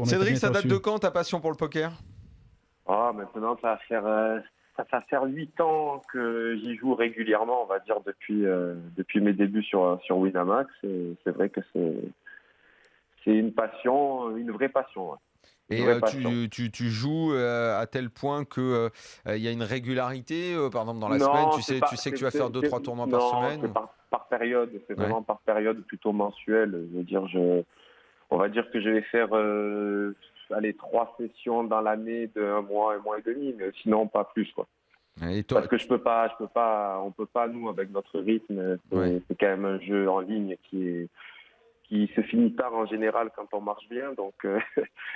Cédric, ça date de quand ta passion pour le poker? Ah, maintenant, ça va faire 8 ans que j'y joue régulièrement, on va dire, depuis mes débuts sur Winamax. Et c'est vrai que c'est une passion, une vraie passion. Ouais. Une Et vraie passion. tu joues à tel point que il y a une régularité, par exemple dans la semaine, Non, tu sais que tu vas faire 2-3 tournois par non, semaine c'est par période. C'est Ouais. vraiment par période, plutôt mensuelle. Je veux dire, on va dire que je vais faire, allez, 3 sessions dans l'année de un mois et demi, mais sinon pas plus, quoi. Et toi, Parce que on peut pas, nous, avec notre rythme, ouais. c'est quand même un jeu en ligne qui se finit tard en général quand on marche bien. Donc,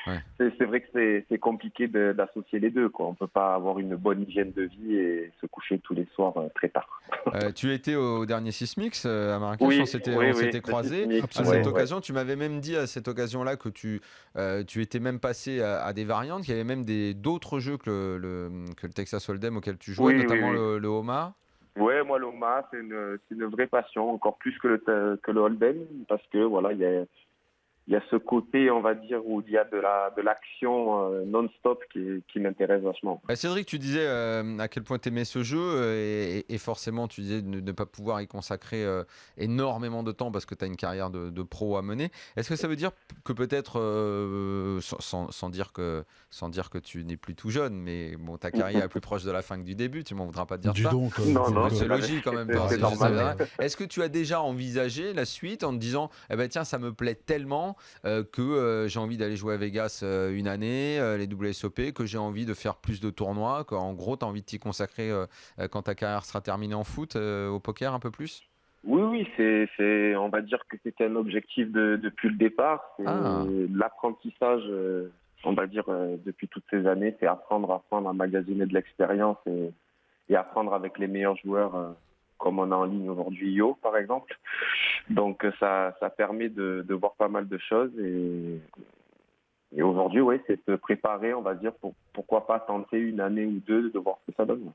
Ouais. c'est vrai que c'est compliqué d'associer les deux, quoi. On peut pas avoir une bonne hygiène de vie et se coucher tous les soirs très tard. Tu étais au dernier Sismix à Marrakech, Oui, on oui, s'était le croisés Sismic, à cette ouais, ouais. occasion. Tu m'avais même dit à cette occasion-là que tu étais même passé à des variantes, qu'il y avait même d'autres jeux que le Texas Hold'em auquel tu jouais, Oui, oui, notamment oui. le Homard. Ouais, moi, l'OMA, c'est une vraie passion, encore plus que le Holden, parce que voilà, il y a ce côté, on va dire, où il y a de l'action non-stop qui m'intéresse vachement. Cédric, tu disais à quel point tu aimais ce jeu et forcément tu disais de ne pas pouvoir y consacrer énormément de temps parce que tu as une carrière de pro à mener. Est-ce que ça veut dire que peut-être, sans dire que tu n'es plus tout jeune, mais bon, ta carrière est plus proche de la fin que du début, tu m'en voudras pas de dire Dis ça. donc, Non, non, C'est c'est logique en même temps, c'est c'est juste ça. normal. Est-ce que tu as déjà envisagé la suite en te disant, eh ben tiens, ça me plaît tellement que j'ai envie d'aller jouer à Vegas une année, les WSOP, que j'ai envie de faire plus de tournois, qu'en gros, tu as envie de t'y consacrer quand ta carrière sera terminée en foot, au poker un peu plus? Oui, oui, on va dire que c'était un objectif depuis le départ. C'est Ah, l'apprentissage, on va dire, depuis toutes ces années, c'est apprendre à magasiner de l'expérience et apprendre avec les meilleurs joueurs, comme on a en ligne aujourd'hui, par exemple. Donc, ça permet de voir pas mal de choses et aujourd'hui, oui, c'est se préparer, on va dire, pourquoi pas tenter une année ou deux de voir ce que ça donne.